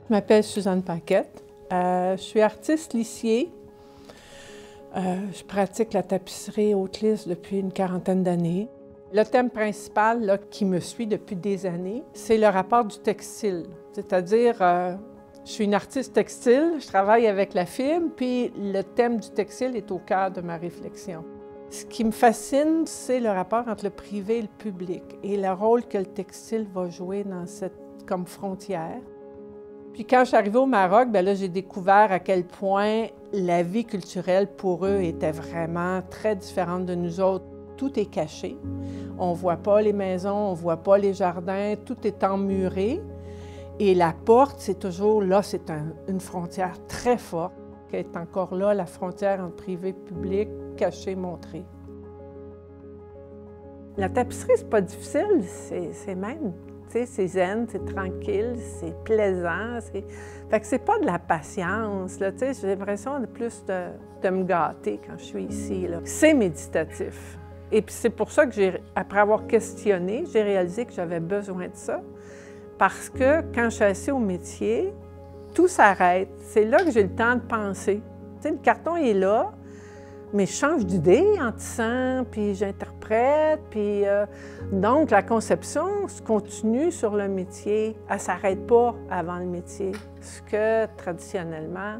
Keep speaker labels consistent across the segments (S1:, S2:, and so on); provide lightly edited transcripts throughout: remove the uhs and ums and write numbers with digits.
S1: Je m'appelle Suzanne Paquette. Je suis artiste lissier. Je pratique la tapisserie haute lisse depuis une quarantaine d'années. Le thème principal là, qui me suit depuis des années, c'est le rapport du textile. C'est-à-dire, je suis une artiste textile, je travaille avec la fibre, puis le thème du textile est au cœur de ma réflexion. Ce qui me fascine, c'est le rapport entre le privé et le public et le rôle que le textile va jouer dans comme frontière. Puis quand je suis arrivée au Maroc, bien là, j'ai découvert à quel point la vie culturelle pour eux était vraiment très différente de nous autres. Tout est caché. On ne voit pas les maisons, on ne voit pas les jardins, tout est emmuré. Et la porte, c'est toujours là, c'est une frontière très forte, qui est encore là, la frontière entre privé et public, caché, montré. La tapisserie, c'est pas difficile, c'est même. C'est zen, c'est tranquille, c'est plaisant. Fait que c'est pas de la patience, là, j'ai l'impression de plus de me gâter quand je suis ici, là. C'est méditatif. Et puis c'est pour ça que après avoir questionné, j'ai réalisé que j'avais besoin de ça. Parce que quand je suis assise au métier, tout s'arrête. C'est là que j'ai le temps de penser. Le carton est là, mais je change d'idée en tissant, puis j'interprète, puis donc la conception se continue sur le métier. Elle ne s'arrête pas avant le métier, ce que traditionnellement,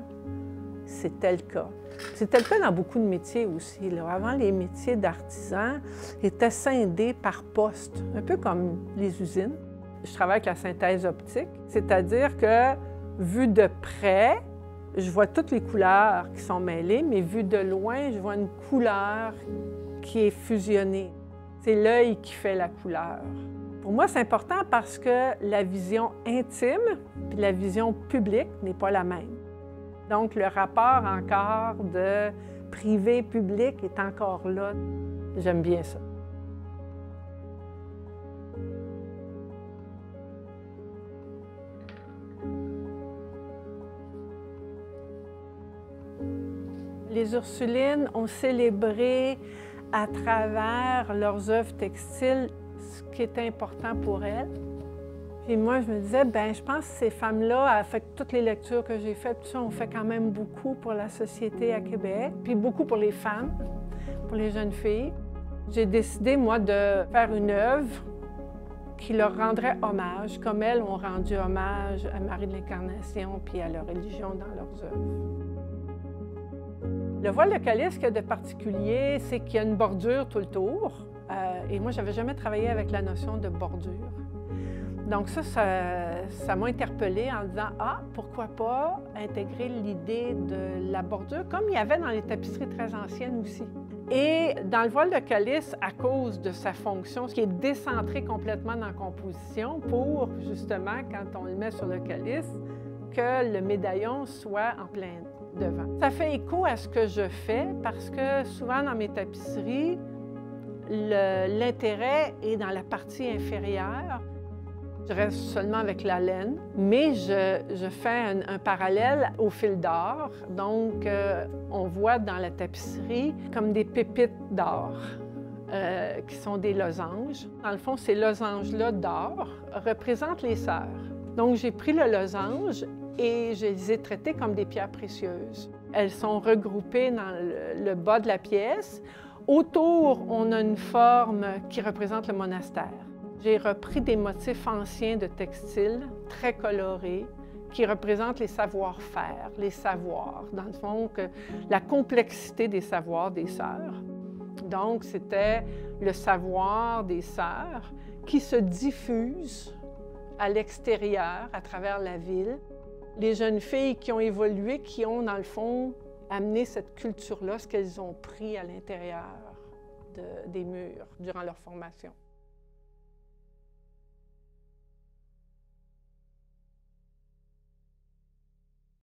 S1: c'était le cas. C'était le cas dans beaucoup de métiers aussi, là. Avant, les métiers d'artisans étaient scindés par poste, un peu comme les usines. Je travaille avec la synthèse optique, c'est-à-dire que, vu de près, je vois toutes les couleurs qui sont mêlées, mais vu de loin, je vois une couleur qui est fusionnée. C'est l'œil qui fait la couleur. Pour moi, c'est important parce que la vision intime et la vision publique n'est pas la même. Donc, le rapport encore de privé-public est encore là. J'aime bien ça. Les Ursulines ont célébré à travers leurs œuvres textiles ce qui est important pour elles. Puis moi, je me disais, bien, je pense que ces femmes-là, avec toutes les lectures que j'ai faites, tout ça, on fait quand même beaucoup pour la société à Québec, puis beaucoup pour les femmes, pour les jeunes filles. J'ai décidé, moi, de faire une œuvre qui leur rendrait hommage, comme elles ont rendu hommage à Marie de l'Incarnation puis à leur religion dans leurs œuvres. Le voile de calice, ce qu'il y a de particulier, c'est qu'il y a une bordure tout le tour. Et moi, je n'avais jamais travaillé avec la notion de bordure. Donc ça m'a interpellée en disant « Ah, pourquoi pas intégrer l'idée de la bordure, comme il y avait dans les tapisseries très anciennes aussi. » Et dans le voile de calice, à cause de sa fonction, ce qui est décentré complètement dans la composition pour, justement, quand on le met sur le calice, que le médaillon soit en plein devant. Ça fait écho à ce que je fais parce que souvent dans mes tapisseries, l'intérêt est dans la partie inférieure. Je reste seulement avec la laine, mais je fais un parallèle au fil d'or. Donc, on voit dans la tapisserie comme des pépites d'or qui sont des losanges. Dans le fond, ces losanges-là d'or représentent les sœurs. Donc, j'ai pris le losange et je les ai traitées comme des pierres précieuses. Elles sont regroupées dans le bas de la pièce. Autour, on a une forme qui représente le monastère. J'ai repris des motifs anciens de textiles, très colorés, qui représentent les savoir-faire, les savoirs. Dans le fond, la complexité des savoirs des sœurs. Donc, c'était le savoir des sœurs qui se diffuse à l'extérieur, à travers la ville. Les jeunes filles qui ont évolué, qui ont, dans le fond, amené cette culture-là, ce qu'elles ont pris à l'intérieur des murs durant leur formation.